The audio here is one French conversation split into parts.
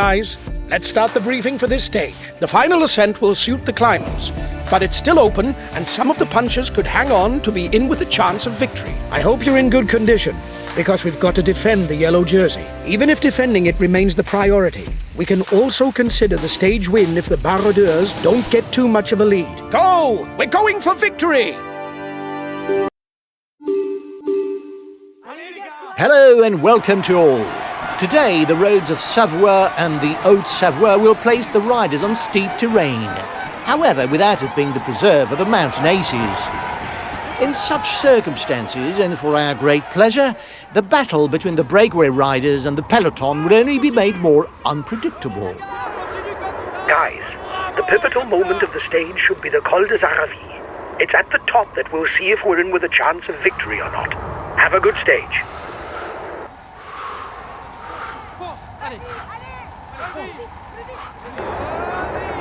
guys. Let's start the briefing for this stage. The final ascent will suit the climbers, but it's still open and some of the punchers could hang on to be in with a chance of victory. I hope you're in good condition, because we've got to defend the yellow jersey. Even if defending it remains the priority, we can also consider the stage win if the Baroudeurs don't get too much of a lead. Go! We're going for victory! Hello and welcome to all. Today, the roads of Saint-Jeoire and the Haute-Savoie will place the riders on steep terrain. However, without it being the preserve of the mountain aces. In such circumstances, and for our great pleasure, the battle between the breakaway riders and the peloton would only be made more unpredictable. Guys, the pivotal moment of the stage should be the Col des Aravis. It's at the top that we'll see if we're in with a chance of victory or not. Have a good stage.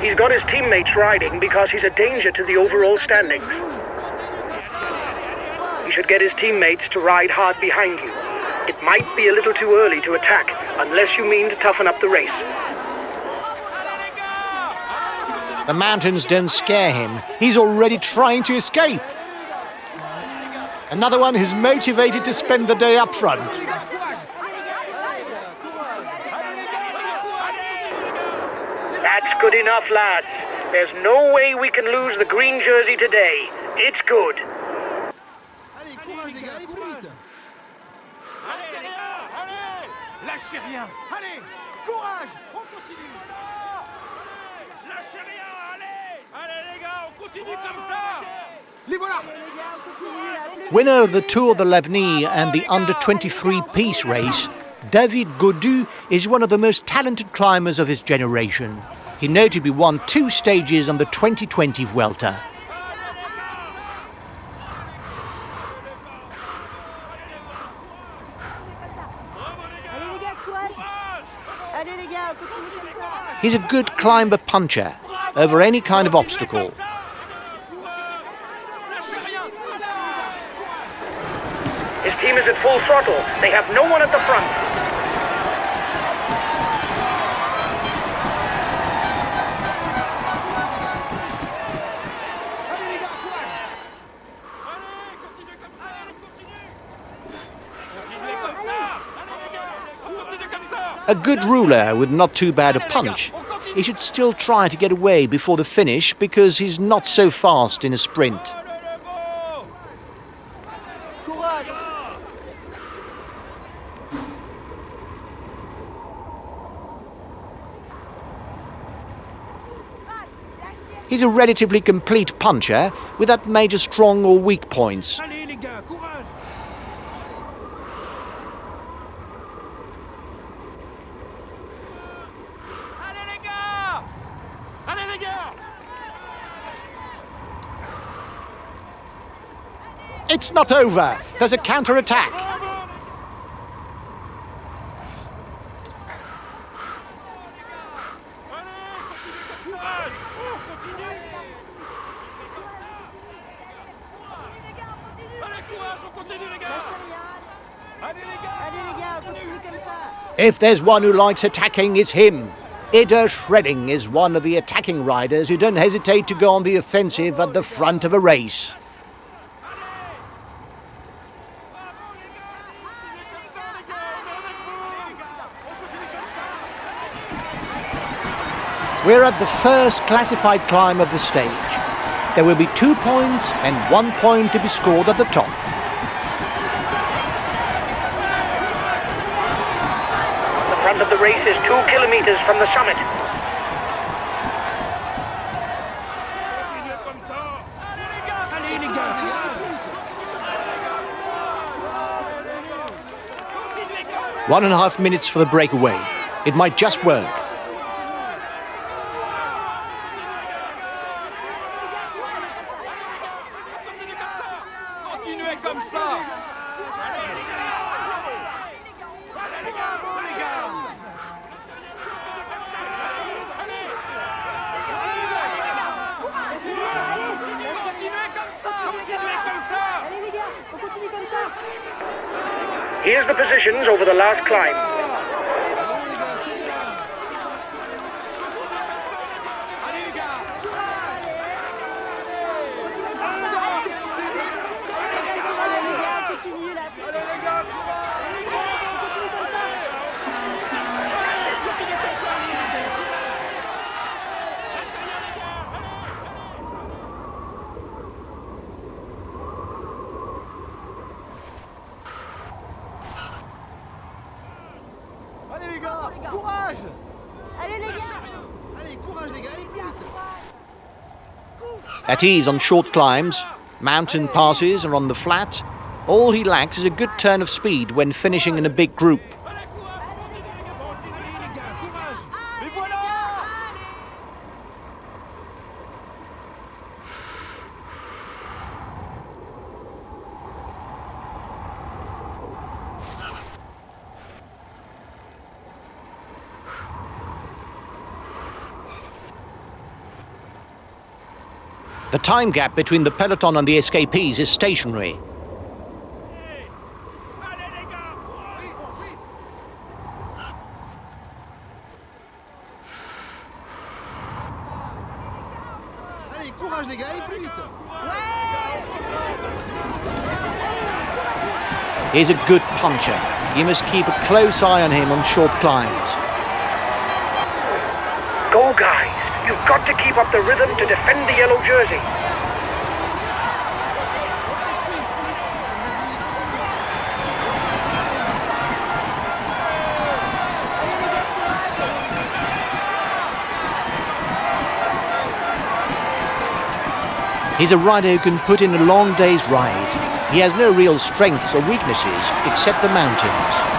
He's got his teammates riding because he's a danger to the overall standings. He should get his teammates to ride hard behind you. It might be a little too early to attack, unless you mean to toughen up the race. The mountains don't scare him. He's already trying to escape. Another one who's motivated to spend the day up front. That's good enough, lads. There's no way we can lose the green jersey today. It's good. Lâchez rien. Allez, courage. On continue. Lâchez rien. Allez. Allez les gars, on continue comme ça. Les voilà. Winner of the Tour de l'Avenir and the under-23 Peace race, David Gaudu is one of the most talented climbers of his generation. He notably won 2 stages on the 2020 Vuelta. He's a good climber puncher over any kind of obstacle. His team is at full throttle. They have no one at the front. A good ruler with not too bad a punch. He should still try to get away before the finish because he's not so fast in a sprint. He's a relatively complete puncher without major strong or weak points. It's not over. There's a counter-attack. If there's one who likes attacking, it's him. Eder Shredding is one of the attacking riders who don't hesitate to go on the offensive at the front of a race. We're at the first classified climb of the stage. There will be 2 points and 1 point to be scored at the top. The front of the race is 2 kilometers from the summit. One and a half minutes for the breakaway. It might just work. Here's the positions over the last climb. At ease on short climbs, mountain passes or on the flat, all he lacks is a good turn of speed when finishing in a big group. The time gap between the peloton and the escapees is stationary. He's a good puncher. You must keep a close eye on him on short climbs. Go, guys! You've got to keep up the rhythm to defend the yellow jersey. He's a rider who can put in a long day's ride. He has no real strengths or weaknesses except the mountains.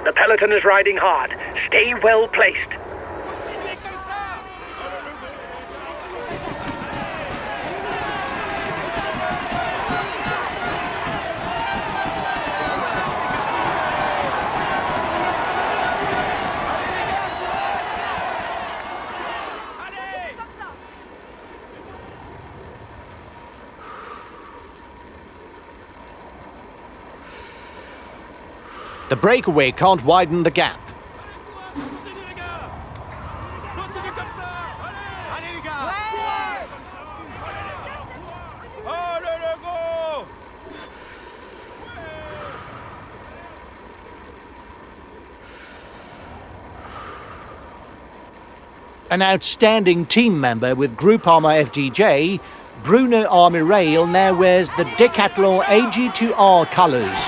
The peloton is riding hard. Stay well placed. The breakaway can't widen the gap. An outstanding team member with Group Armour FDJ, Bruno Armirail now wears the Decathlon AG2R colours.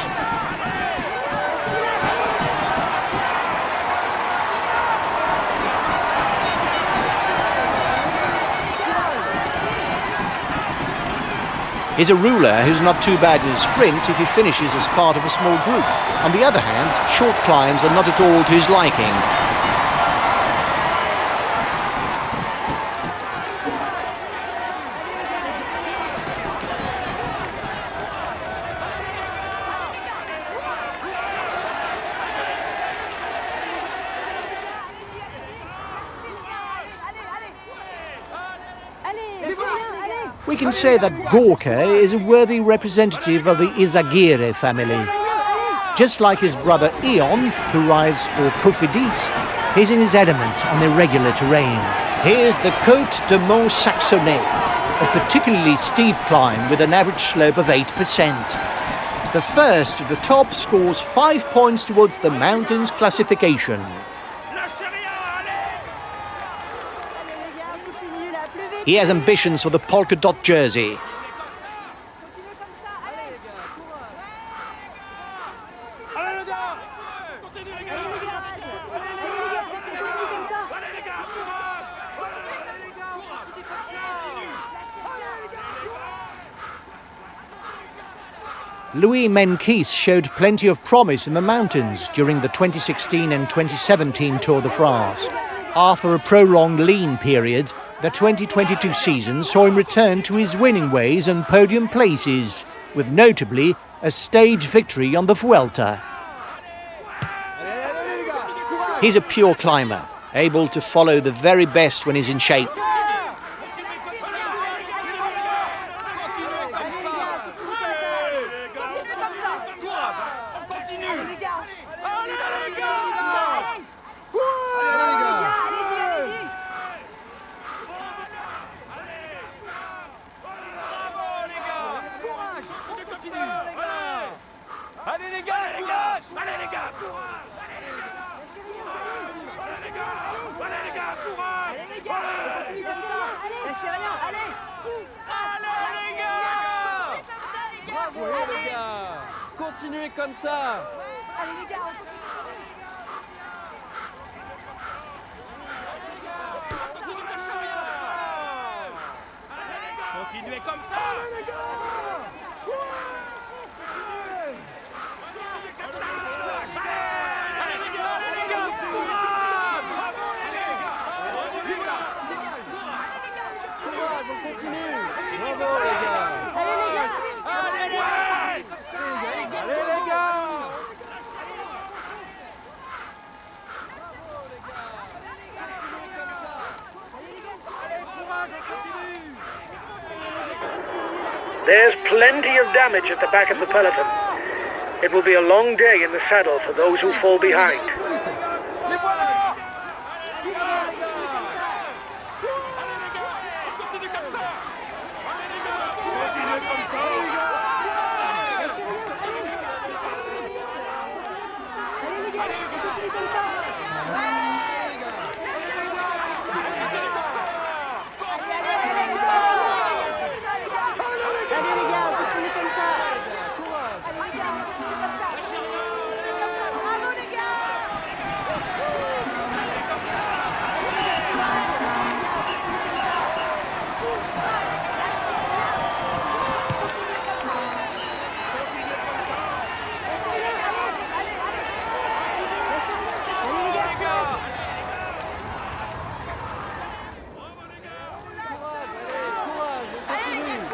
He's a ruler who's not too bad in a sprint if he finishes as part of a small group. On the other hand, short climbs are not at all to his liking. We can say that Gorka is a worthy representative of the Izagirre family. Just like his brother Ion, who rides for Cofidis, he's in his element on irregular terrain. Here's the Côte de Mont Saxonnet, a particularly steep climb with an average slope of 8%. The first to the top scores 5 points towards the mountain's classification. He has ambitions for the polka dot jersey. Louis Menkes showed plenty of promise in the mountains during the 2016 and 2017 Tour de France. After a prolonged lean period, the 2022 season saw him return to his winning ways and podium places, with notably a stage victory on the Vuelta. He's a pure climber, able to follow the very best when he's in shape. Continuez comme ça. Allez les gars, Continuez comme ça. Courage, on continue. Bravo les gars. allez les gars. Allez les gars. Allez les gars. There's plenty of damage at the back of the peloton. It will be a long day in the saddle for those who fall behind. Les voilà. Continue comme ça. Continuez comme ça. Allez les gars, on continue comme ça. Bravo les gars. Courage, on continue.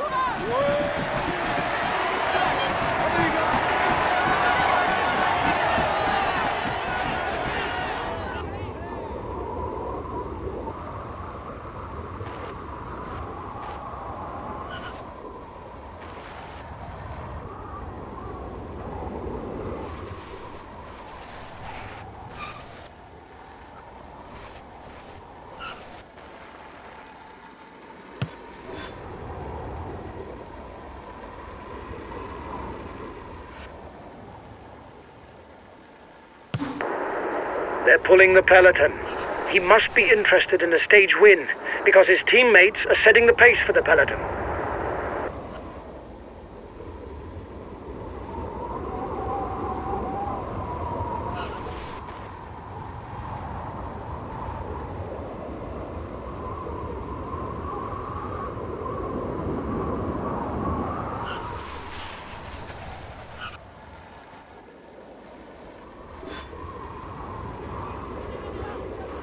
They're pulling the peloton. He must be interested in a stage win, because his teammates are setting the pace for the peloton.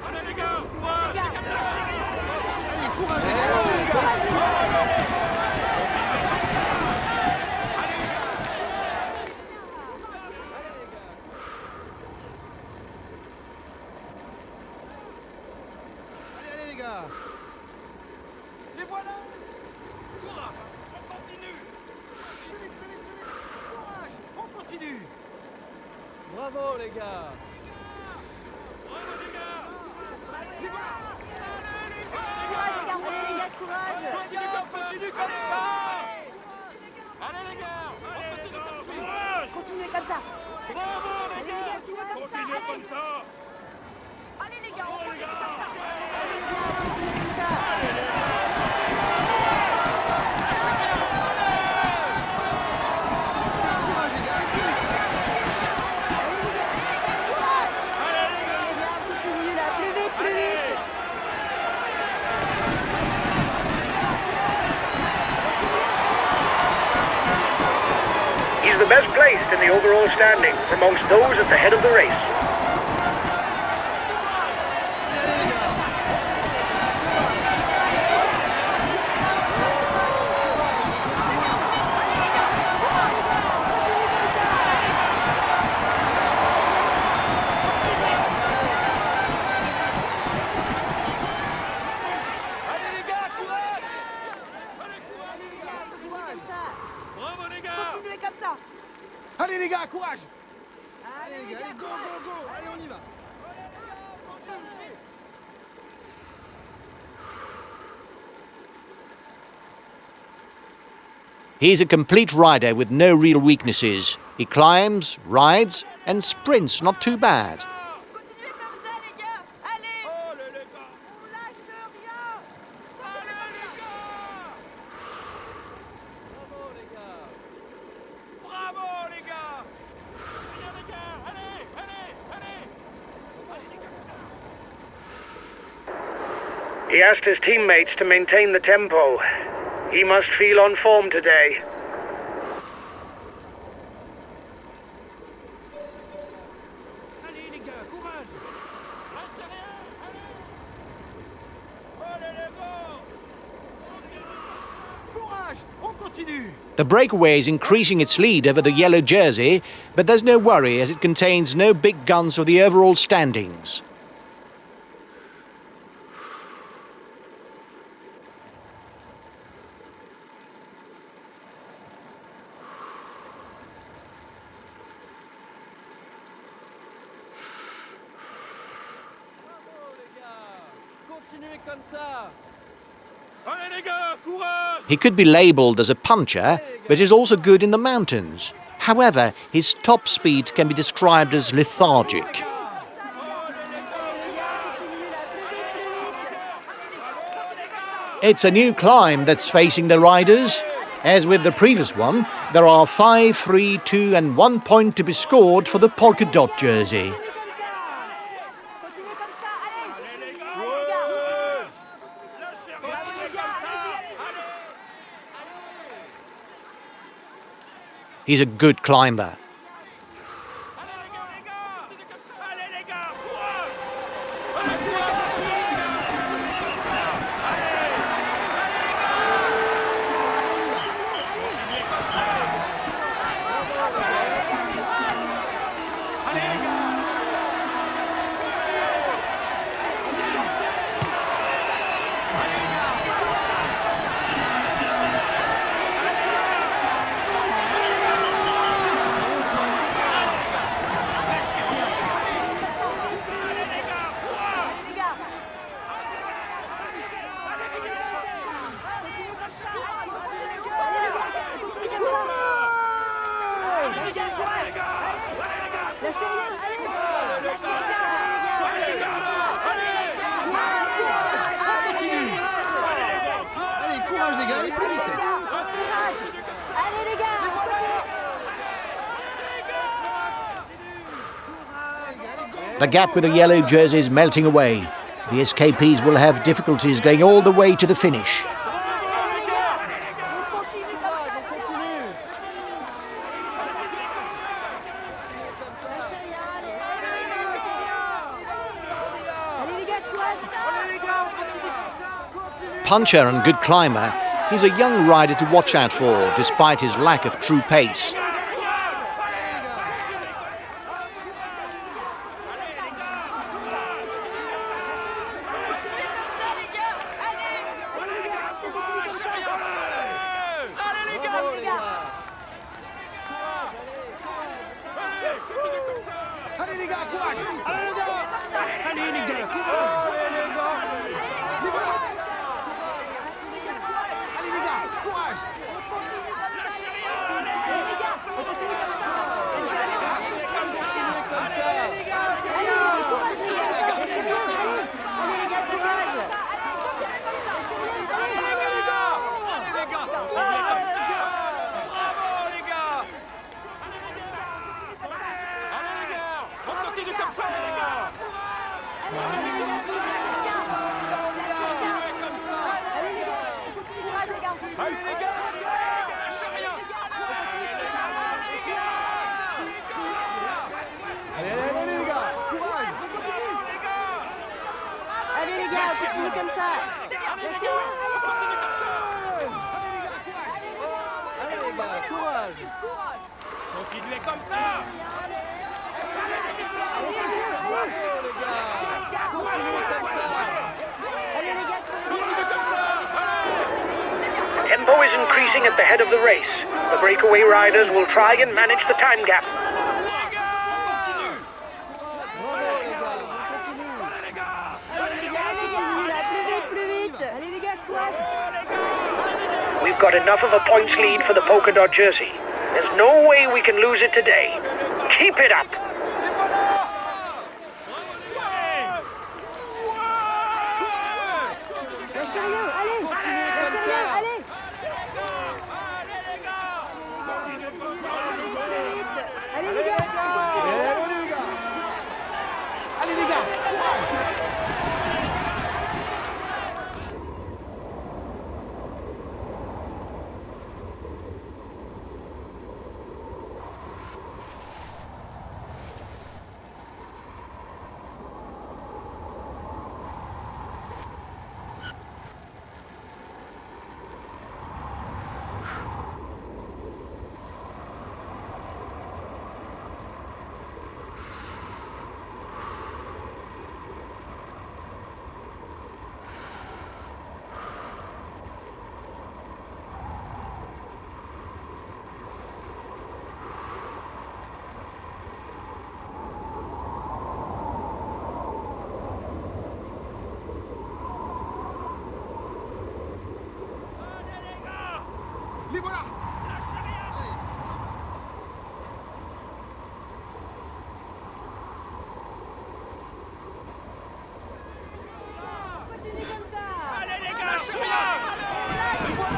Allez les gars, courage. C'est comme ça. Allez les gars. Les voilà. Courage. On continue. Courage. On continue. Bravo les gars. Bravo les gars. Les voilà. Courage les gars, allez les gars, courage. Continue comme ça. Allez les gars. On continue comme ça. Courage. Continuez comme ça. Bravo les Allez les gars. gars, continuez comme ça. Continuez comme ça. Allez les gars, on Bravo les continue gars. comme ça. Allez les gars, on continue comme ça. Allez les gars, on continue là, plus vite, plus vite. He's the best placed in the overall standings amongst those at the head of the race. Allez les gars, courage. Continuez comme ça. Bravo les gars. Continuez comme ça. Allez les gars, courage. Allez les gars, go, go, go. Allez, on y va. He's a complete rider with no real weaknesses. He climbs, rides, and sprints not too bad. continuez comme ça les gars. Allez. Allez les gars. On lâche rien. Allez les gars. Bravo les gars. Bravo les gars. He asked his teammates to maintain the tempo. He must feel on form today. Allez les gars, courage. Lancez rien, allez. Allez les gars. Courage, on continue. The breakaway is increasing its lead over the yellow jersey, but there's no worry as it contains no big guns for the overall standings. Bravo les gars. Continuez comme ça. Allez les gars, courage. He could be labelled as a puncher, but is also good in the mountains. However, his top speed can be described as lethargic. It's a new climb that's facing the riders. As with the previous one, there are 5, 3, 2 and 1 point to be scored for the polka dot jersey. He's a good climber. The gap with the yellow jersey is melting away. The escapees will have difficulties going all the way to the finish. Puncher and good climber, he's a young rider to watch out for, despite his lack of true pace. Continuez comme ça. Tempo is increasing at the head of the race. The breakaway riders will try and manage the time gap. We've got enough of a points lead for the polka dot jersey. There's no way we can lose it today. Keep it up. Les voilà. Continue comme ça. Allez les gars, lâchez rien. Les voilà.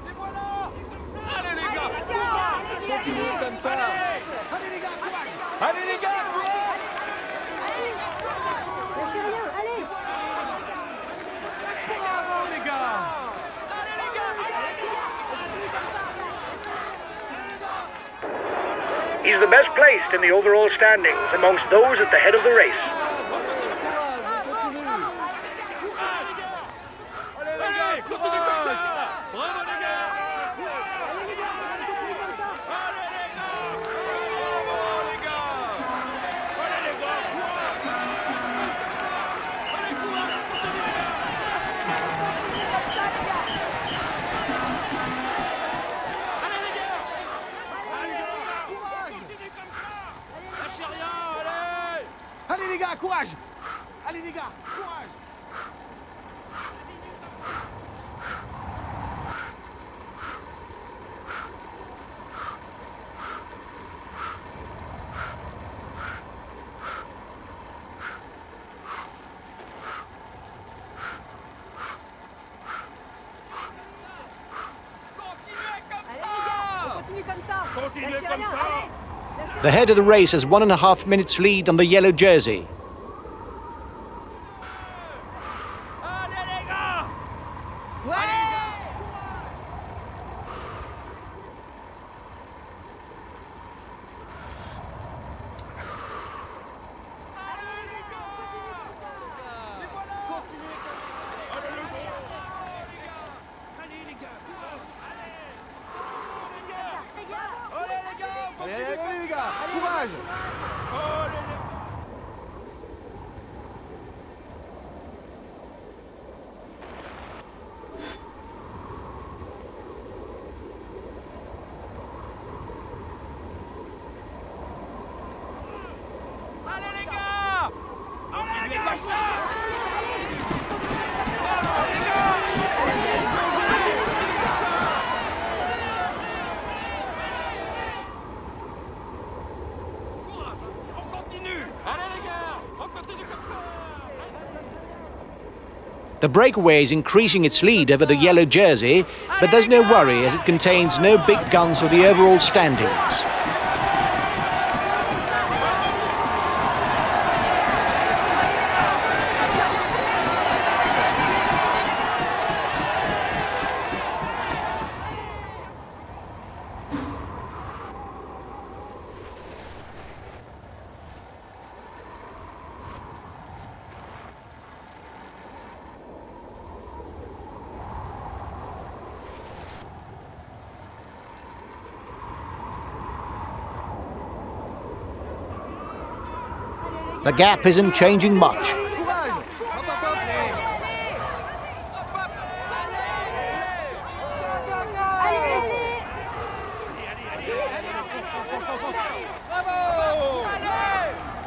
Les voilà. Allez les gars. Continue comme ça. Allez les gars, courage. Allez les gars, courage. Lâchez rien, allez. Bravo les gars. He's the best placed in the overall standings amongst those at the head of the race. Continue. Allez, continue comme ça. Bravo les gars. Allez les gars, continue comme ça. Allez les gars. Bravo les gars. Allez les gars, courage. Allez courage, continuez. Allez les gars. Courage. Continuez comme ça. Lâchez rien, allez. Allez les gars, courage. Allez les gars, courage. Continue comme ça. Continuez Lâchez comme rien, ça. allez. The head of the race has 1.5 minutes lead on the yellow jersey. Allez les gars. Ouais. Allez les gars. Les voilà. Continuez comme ça. Allez les gars. Allez les gars. Allez. Les gars. Allez les gars, on continue. Allez les gars, courage. Allez les gars. Allez les gars. Continuez comme ça. Allez les gars. Continuez comme ça. Courage, on continue. Allez les gars, on continue comme ça. The breakaway is increasing its lead over the yellow jersey, but there's no worry as it contains no big guns for the overall standings. The gap isn't changing much. Courage. Hop, hop, hop. Bravo.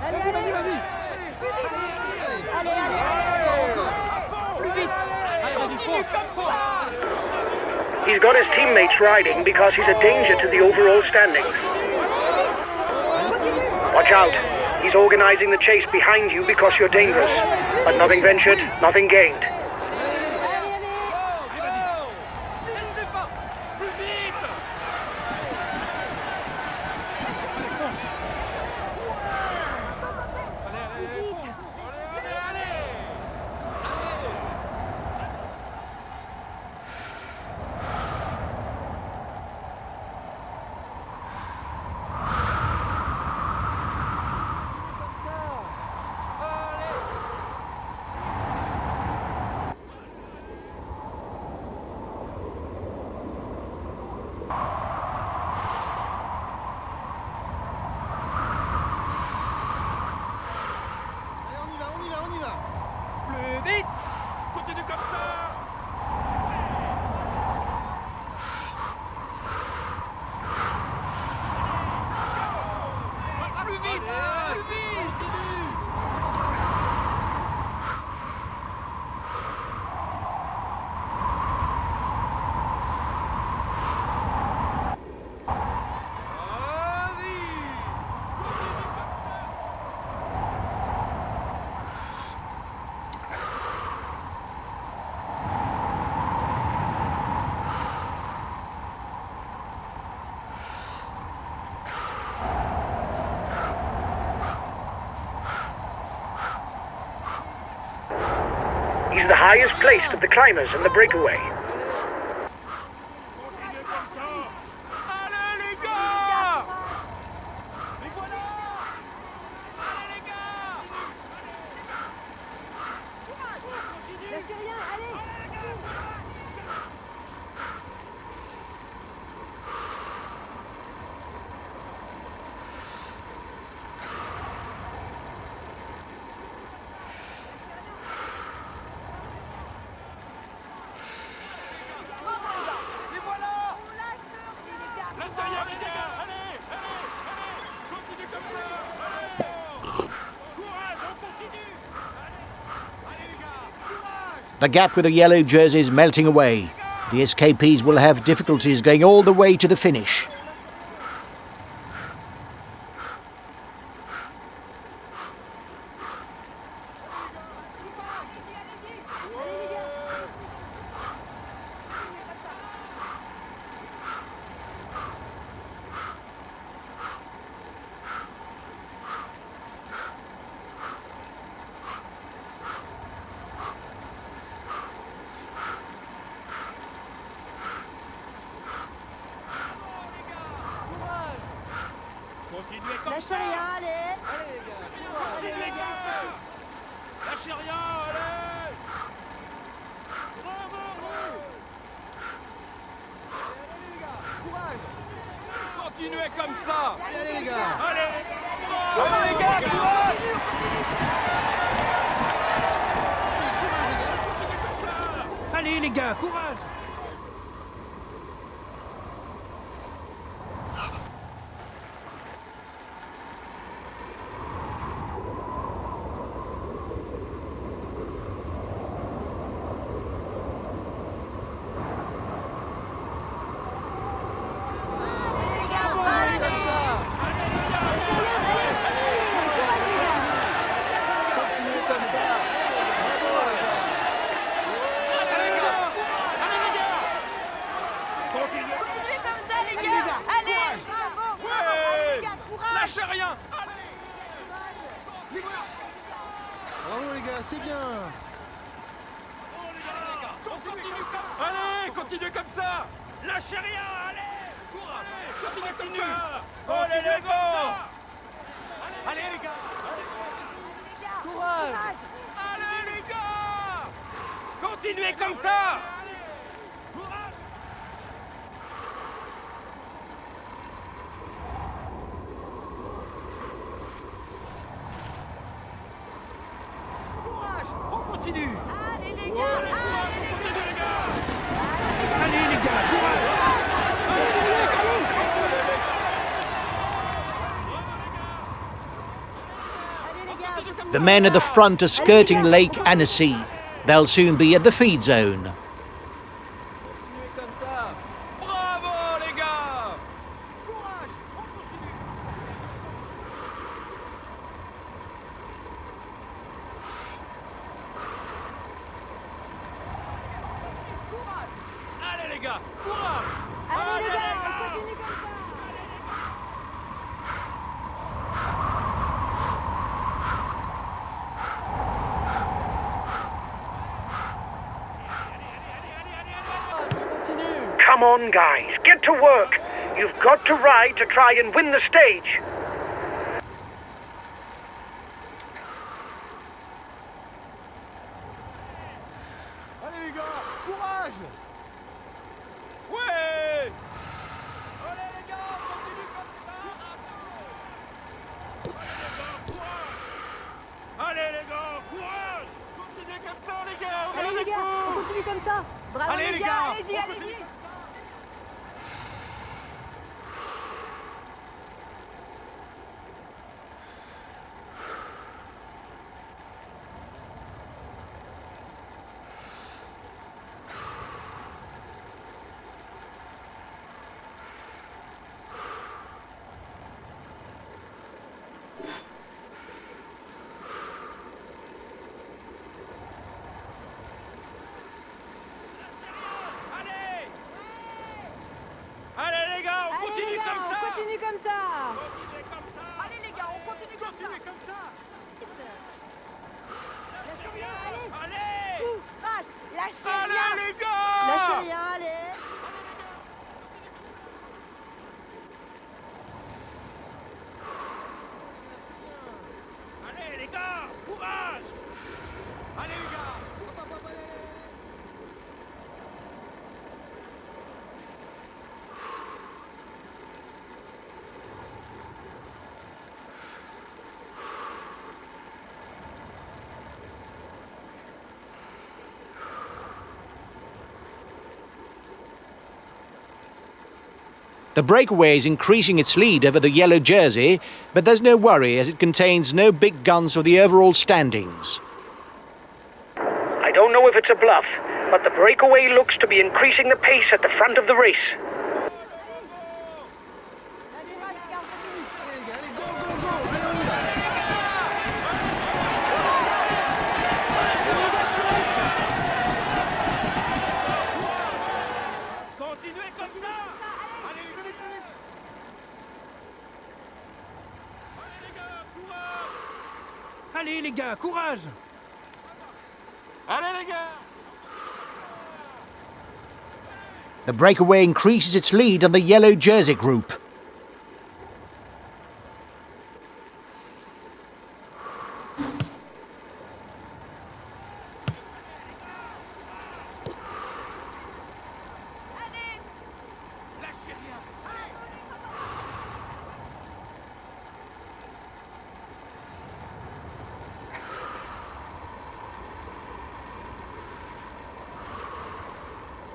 Allez, allez. Vas-y. Allez, allez. Encore. Plus vite. Allez, vas-y, fonce. He's got his teammates riding because he's a danger to the overall standings. Watch out. He's organizing the chase behind you because you're dangerous. But nothing ventured, nothing gained. Plus vite. the highest placed of the climbers in the breakaway. Continuez comme ça. Allez les gars. Les voilà. Allez les gars. Continue. Lâchez rien, allez. Les voilà. Lâchez rien les gars. Allez. Continuez comme ça. Allez. Courage, on continue. Allez les gars. Courage. The gap with the yellow jersey is melting away. The SKPs will have difficulties going all the way to the finish. Continuez comme Lâchez ça. rien, allez. Continuez comme ça. Lâchez rien, allez. Bravo. Continuez comme ça. Allez les gars. Allez les gars, courage. Continuez comme ça. Allez les gars, courage. Les gars, courage. Continuez comme ça. Continuez. Continuez comme ça, les gars. Allez. Bravo. Ouais. Les gars, courage. Lâchez rien. Bravo les gars, c'est bien. Allez, continuez comme ça. Lâchez rien, allez. Courage. Continuez comme ça. Allez les gars. Allez les gars. Les gars, Courage. Allez les gars. Continuez comme ça. Courage. Courage. On continue. allez les gars. Allez, courage, on continue les gars. Allez les gars, courage. Allez les gars. The men at the front are skirting Lake Annecy. They'll soon be at the feed zone. Continuez comme ça. Bravo les gars. Courage, on continue. Allez les gars, courage. Allez les gars, on continue comme ça. Continue. Come on, guys, get to work. You've got to ride to try and win the stage. Allez les gars, courage. Ouais. Allez les gars, on continue comme ça. Allez les gars, courage. Continuez comme ça les gars. On est Allez les avec gars, on vous. continue comme ça. Bravo Allez, les les gars, gars, allez-y, on allez-y. continue comme ça. Allez. Allez les gars, on Allez continue les gars, comme ça. on continue comme ça. Continuez comme ça. Allez les gars, on continue comme ça. Continuez comme ça. Lâchez rien, allez. Allez. courage. Lâchez Allez rien. les gars! Lâchez rien, allez. Allez les gars! Courage! Allez les gars! The breakaway is increasing its lead over the yellow jersey, but there's no worry as it contains no big guns for the overall standings. I don't know if it's a bluff, but the breakaway looks to be increasing the pace at the front of the race. Continuez comme ça! Allez les gars! Allez les gars, courage! Allez les gars! The breakaway increases its lead on the yellow jersey group. Lâchez rien!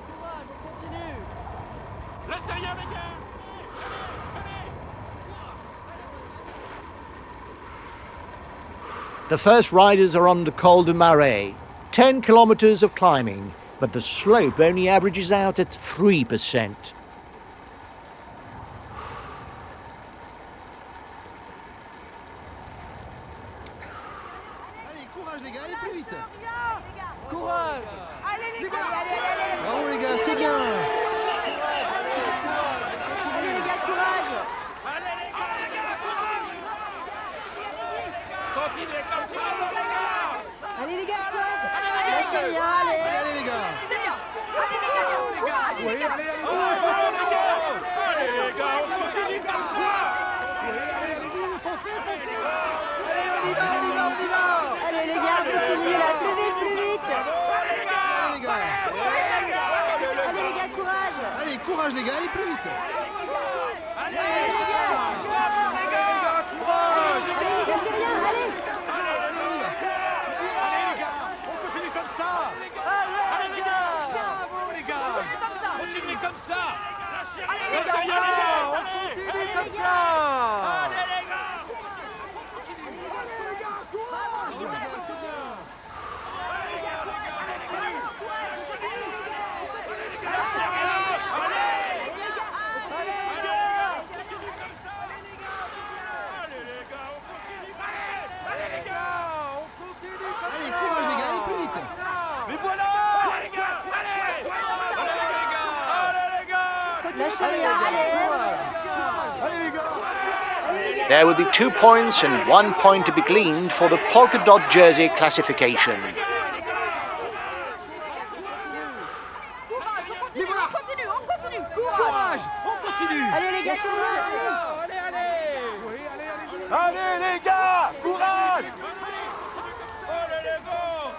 Courage, on continue! Lâchez rien les gars! The first riders are on the Col de Marais. 10 kilometers of climbing, but the slope only averages out at 3%. Allez, courage les gars, allez plus vite! Rien, les gars. Courage! Allez les gars, allez. Bravo les gars, c'est bien! Allez les gars, courage. Allez les gars, courage! Continuez comme ça les gars! Allez les gars, courage. Lâchez rien, allez. Allez les gars! C'est bien. Allez les gars, courage. Allez les gars! Allez les gars, on continue comme ça! Allez les gars, continuez là, plus vite, plus vite. Allez les gars! Allez les gars, courage. Allez, courage les gars, allez plus vite! Allez les gars. Bravo les gars! Courage! Allez les gars, plus rien, allez. Allez, on y va! Allez les gars! On continue comme ça! Allez les gars! Bravo les gars! Continuez comme ça! Lâchez rien! Allez, les gars, Lâchez rien, les gars! Allez! Allez comme ça! Allez les gars! Bravo les gars, c'est bien! Allez, courage les gars, allez plus vite! Mais voilà! Allez les gars! Allez! Allez les gars! Allez les gars! Lâchez rien, allez. Allez les gars! There will be 2 points and 1 point to be gleaned for the polka dot jersey classification. Courage! On continue! Allez les gars, courage. Allez les gars! Courage! Allez les gars!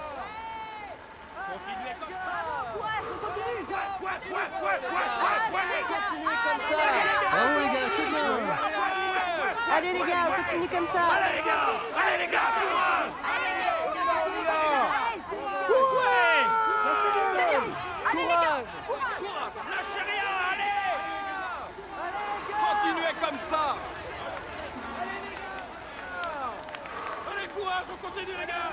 Continuez comme ça! Continuez comme ça. Bravo les gars, c'est bien! Allez les gars, on continue comme ça. Allez les gars! Allez les gars! Courage! Courage! Lâchez rien! Allez! Continuez comme ça! Allez, courage! On continue les gars!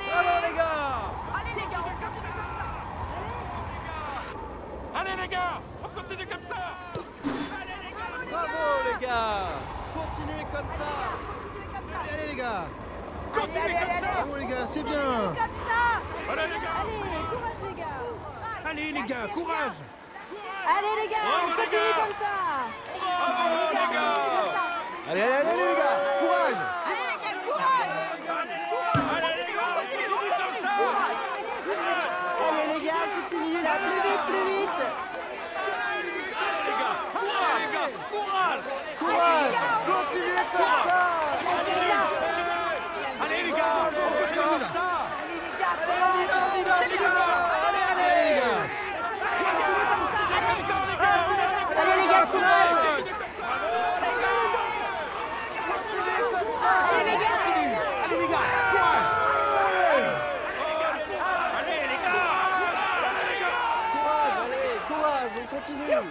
Bravo les gars! Allez les gars! On continue comme ça! Allez les gars! Bravo les gars! Continuez comme ça! Allez, allez les gars! Continuez comme ça! Bravo les gars, c'est bien! Allez les gars! Courage les gars. Allez les gars, courage! Allez les gars, on continue comme ça. Bravo les gars! Allez, allez, allez les gars! Courage! Allez les gars, courage. Allez les gars! Allez les gars, on continue comme ça. Allez les gars, courage. Allez les gars. Allez les gars, courage. Courage, on continue.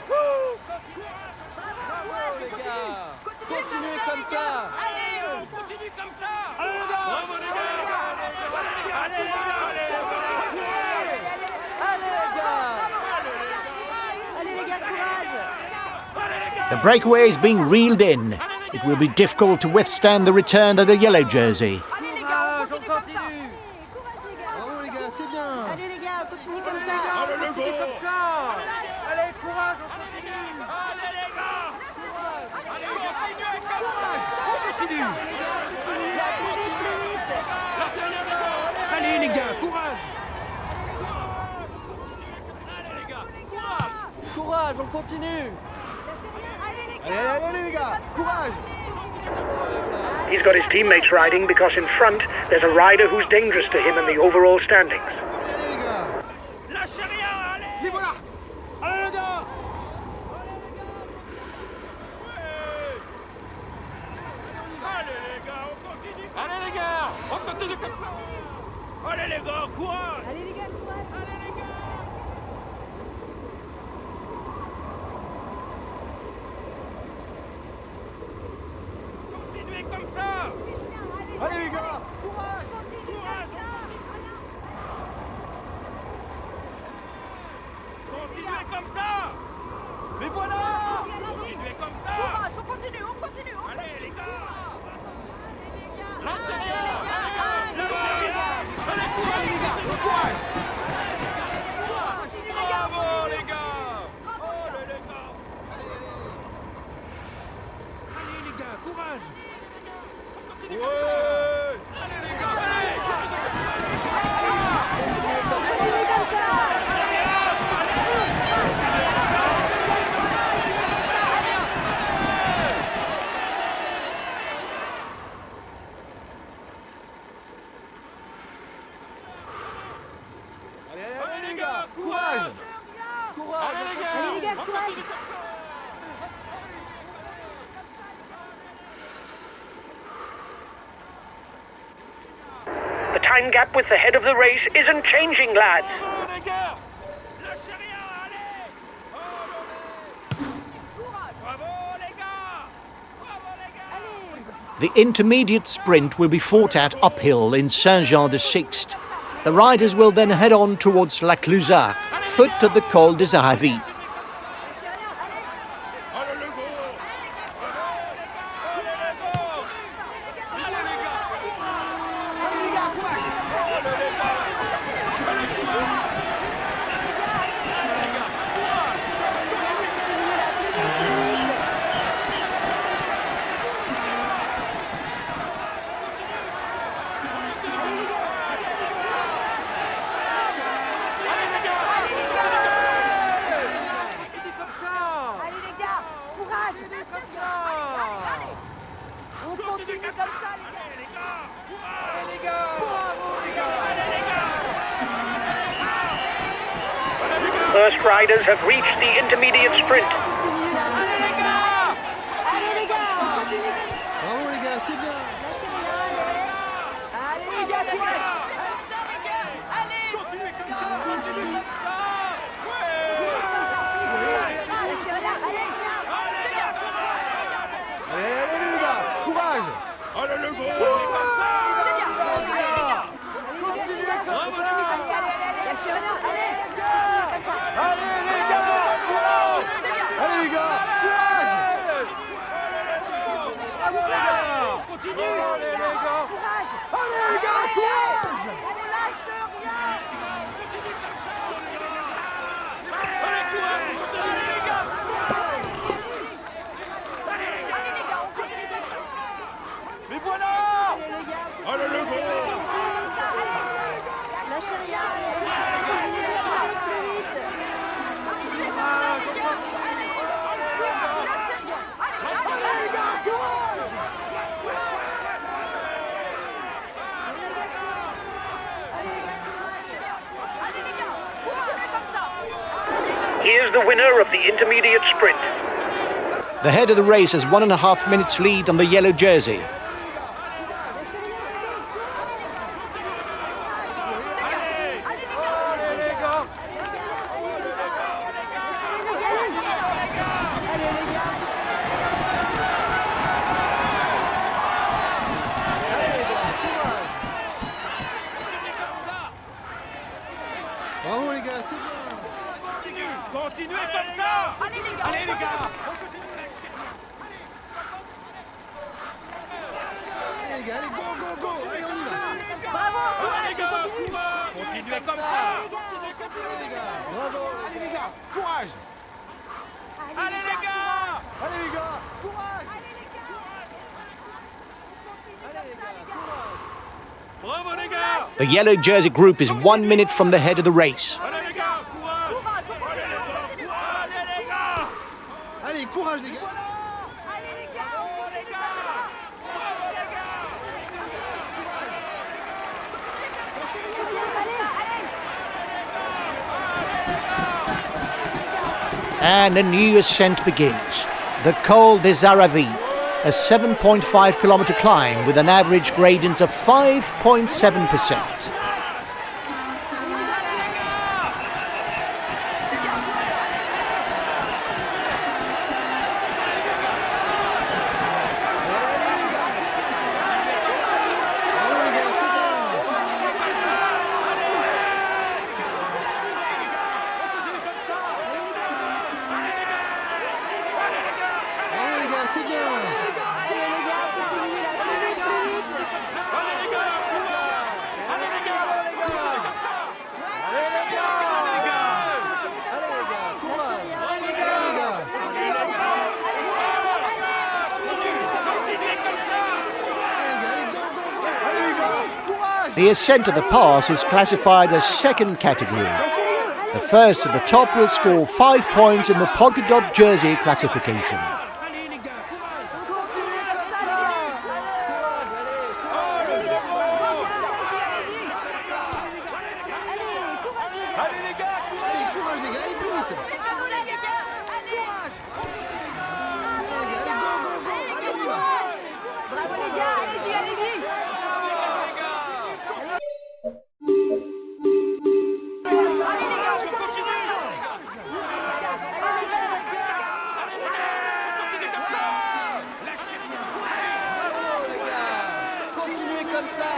Bravo les gars. Continuez comme ça. Allez, on continue comme ça. Allez les gars. Bravo les gars. Allez les gars. Allez les gars, courage. The breakaway is being reeled in. It will be difficult to withstand the return of the yellow jersey. Allez les gars, on continue comme ça. Courage les gars. Bravo les gars, c'est bien. Allez les gars, on continue comme ça. Allez le go. Allez, courage, on continue. Allez les gars. Allez, continuez comme ça. On continue. Plus vite. Allez les gars, courage. Allez les gars, courage. Courage, on continue. Allez les gars, courage. He's got his teammates riding because in front there's a rider who's dangerous to him in the overall standings. Allez les gars. Lâchez rien, allez. Les voilà. Allez les gars. Allez les gars, on continue. Allez les gars, on continue comme ça. Allez les gars, courage. Allez les gars, courage. Allez les gars. Continuez comme ça. Allez les gars. Courage. Courage. Continuez comme ça. Mais voilà. Continuez comme ça. On continue. Allez les gars. Allez Lâchez les rien. gars. Lâchez rien. Allez, courage les gars. Courage. Bravo les gars. Allez les gars. Allez les gars, courage. Ouais. Allez les gars, allez. Continuez comme ça. Allez les gars, courage. Courage. Allez les gars, Allez, les gars, on courage. continue comme ça. The time gap with the head of the race isn't changing, lads. Bravo les gars. Lâchez rien, allez. Bravo les gars. Bravo les gars. The intermediate sprint will be fought at uphill in Saint-Jeoire de Sixte. The riders will then head on towards La Clusaz, foot at the Col des Aravis. Allez le go. Allez les gars. Allez les gars, courage. On continue comme ça les gars. Allez les gars. Allez les gars. Bravo les gars. First riders have reached the intermediate sprint. Allez les gars, on continue comme ça. Bravo les gars, c'est bien. Allez les gars, courage. Continuez comme ça. Continuez comme ça. Allez les gars. Courage. Allez le go. Comme ça. Bravo les gars. Allez les gars. Courage. winner of the intermediate sprint. The head of the race has 1.5 minutes lead on the yellow jersey. Bravo les gars, c'est bien. Continuez comme ça. Allez les gars. Allez les gars. Allez les gars, allez, go, go, go. Allez, on y va. Bravo. Allez les gars, courage. Continuez comme ça. Allez les gars, bravo. Allez les gars, courage. Allez les gars. Allez les gars, courage. Bravo les gars. The yellow jersey group is 1 minute from the head of the race. Allez les gars, courage. Allez les gars. Allez, courage les gars. Allez les gars. Bravo les gars. Bravo les gars. And a new ascent begins. The Col des Aravis, a 7.5 kilometer climb with an average gradient of 5.7%. Bravo les gars, c'est bien. Bravo les gars, c'est bien. Allez les gars, continuez là. Plus vite, plus vite. Allez les gars, courage. Allez les gars. Allez les gars. Allez les gars. Allez les gars. Continuez comme ça. Allez, go, go, go. Allez les gars, courage. The ascent of the pass is classified as second category. The first at the top will score 5 points in the polka dot jersey classification. Allez les gars, courage. Continuez comme ça les gars. Allez les gars, courage. Allez, courage les gars, allez plus vite. Bravo les gars. Allez. Allez, go, go, go. Allez, on y va. Bravo les gars. Allez-y, allez-y. Continuez comme ça.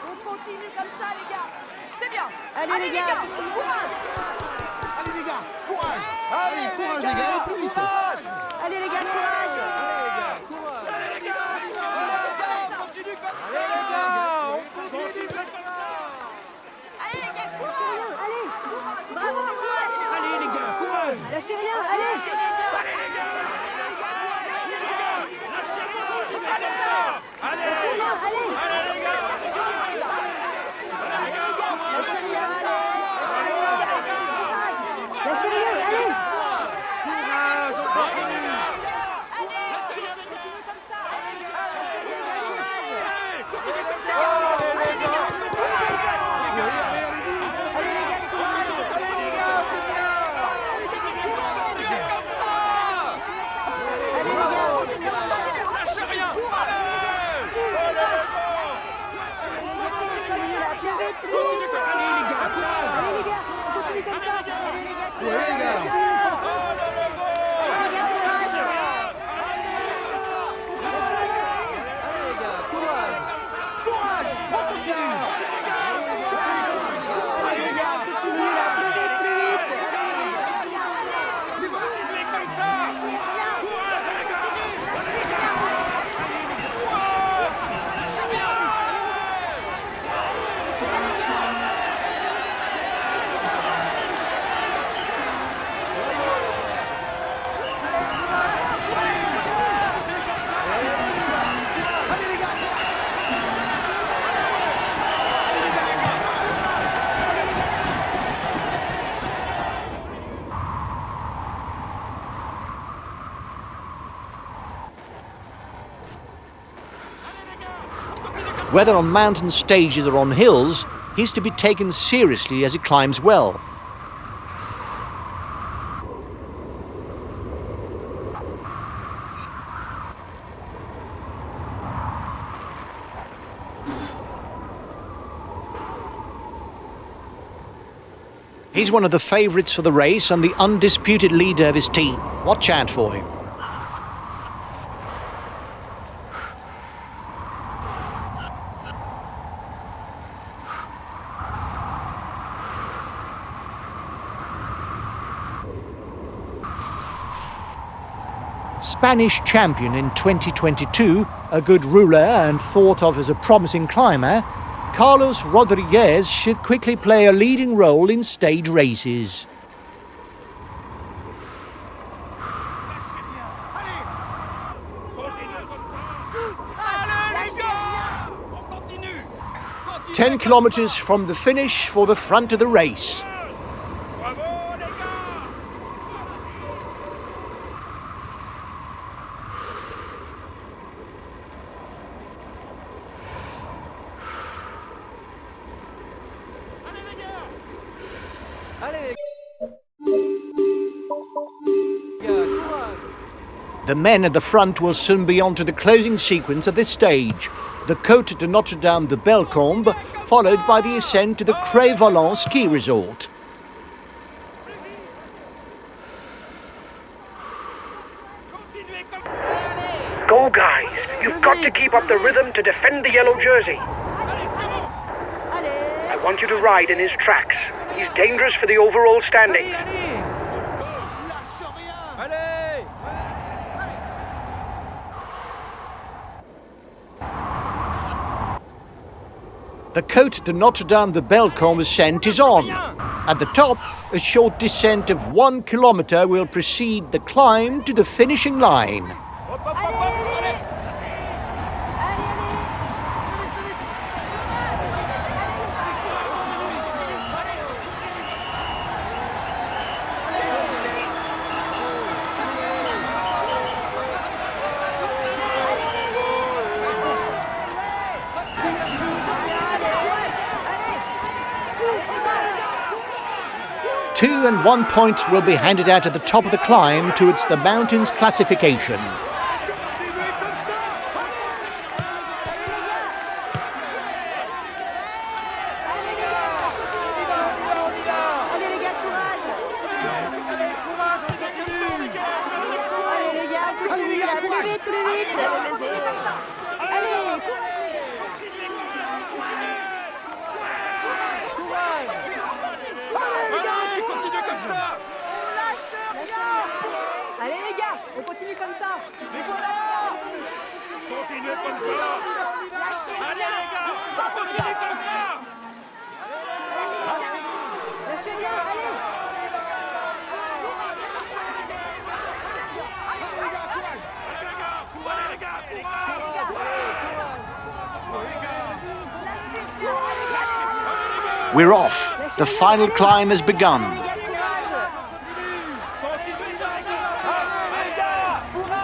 On continue comme ça les gars. C'est bien. Allez, les gars. Courage. Allez les gars, courage. Allez, courage les gars, allez plus vite. Allez les gars, courage. Continue comme ça. Allez les gars, courage. Allez. Bravo, courage. Allez les gars, courage. Lâchez rien. Allez. Allez. Allez les gars. Lâchez rien. Allez. Whether on mountain stages or on hills, he's to be taken seriously as he climbs well. He's one of the favourites for the race and the undisputed leader of his team. Watch out for him. Spanish champion in 2022, a good ruler and thought of as a promising climber, Carlos Rodriguez should quickly play a leading role in stage races. Allez les gars! On continue! 10 kilometers from the finish for the front of the race. Bravo les gars! Allez les gars, courage. The men at the front will soon be on to the closing sequence of this stage, the Côte de Notre-Dame de Bellecombe, followed by the ascent to the Crest-Voland ski resort. Continuez comme ça! Go, guys! You've got to keep up the rhythm to defend the yellow jersey. Allez, c'est bon! Allez. I want you to ride in his tracks. He's dangerous for the overall standings. Lâche rien! Allez! The Côte de Notre-Dame de Bellecombe ascent is on. At the top, a short descent of 1 kilometer will precede the climb to the finishing line. Hop, hop, hop, hop! Allez! Two and 1 points will be handed out at the top of the climb towards the mountain's classification. Allez les gars, courage. Allez les gars, plus vite, plus vite, plus vite. Allez, Allez, continuez comme ça! allez les gars, on continue comme ça. Mais voilà! Continuez comme ça! Allez les gars! On continue comme ça! Lâchez bien, allez. Allez les gars, We're off. The final climb has begun. Les gars, courage. continuez comme ça! Allez les gars, courage.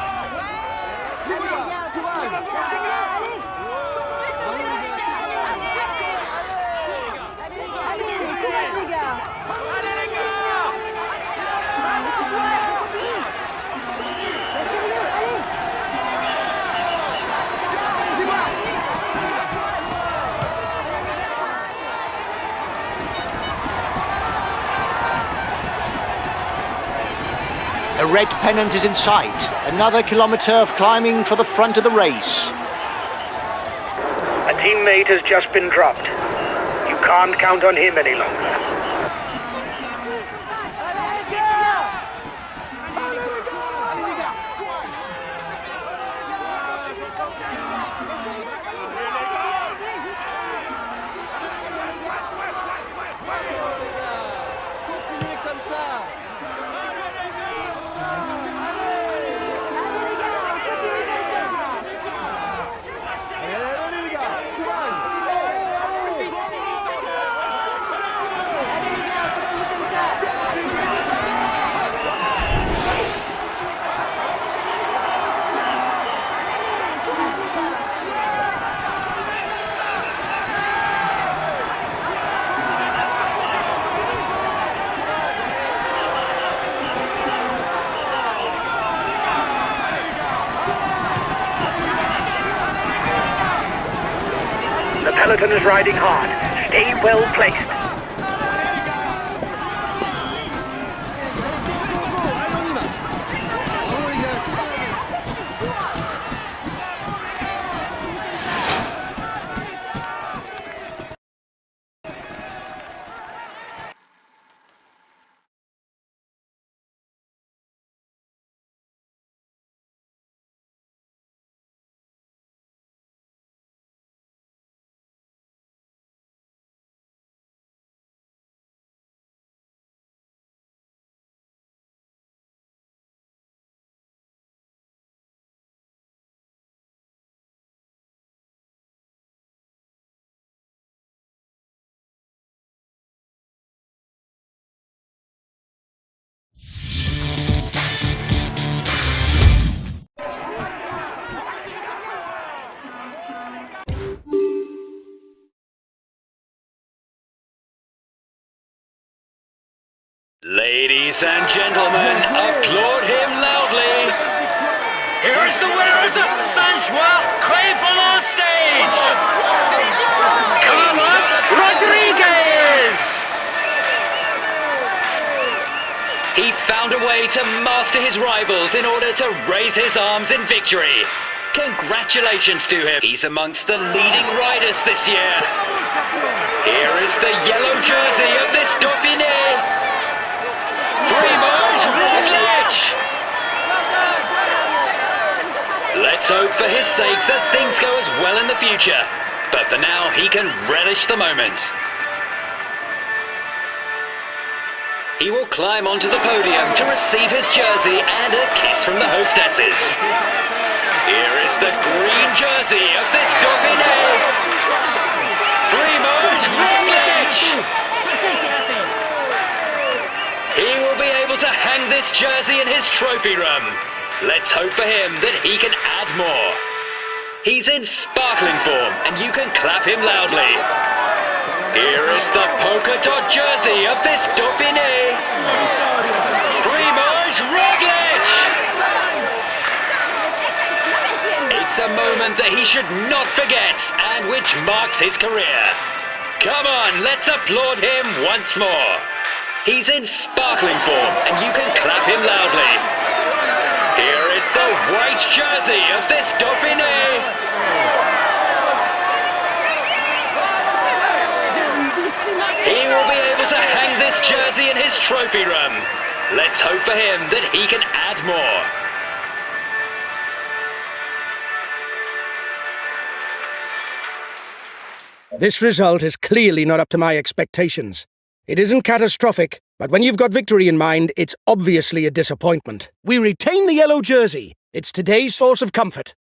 Allez. Allez, courage les gars. Allez les gars! The red pennant is in sight. Another kilometer of climbing for the front of the race. A teammate has just been dropped. You can't count on him any longer. Continuez comme ça. The peloton is riding hard. Stay well placed. Ladies and gentlemen, applaud him loudly. Here is the winner of the Saint-Jeoire Crest-Voland stage, Carlos Rodriguez. He found a way to master his rivals in order to raise his arms in victory. Congratulations to him. He's amongst the leading riders this year. Here is the yellow jersey of this Dauphiné. Let's hope for his sake that things go as well in the future, but for now he can relish the moment. He will climb onto the podium to receive his jersey and a kiss from the hostesses. Here is the green jersey of this Dauphiné. Primož Roglič! He will be able to hang this jersey in his trophy room. Let's hope for him that he can add more. He's in sparkling form and you can clap him loudly. Here is the polka dot jersey of this Dauphiné. Primož Roglič! It's a moment that he should not forget and which marks his career. Come on, let's applaud him once more. He's in sparkling form and you can clap him loudly. Here is the white jersey of this Dauphiné. He will be able to hang this jersey in his trophy room. Let's hope for him that he can add more. This result is clearly not up to my expectations. It isn't catastrophic, but when you've got victory in mind, it's obviously a disappointment. We retain the yellow jersey. It's today's source of comfort.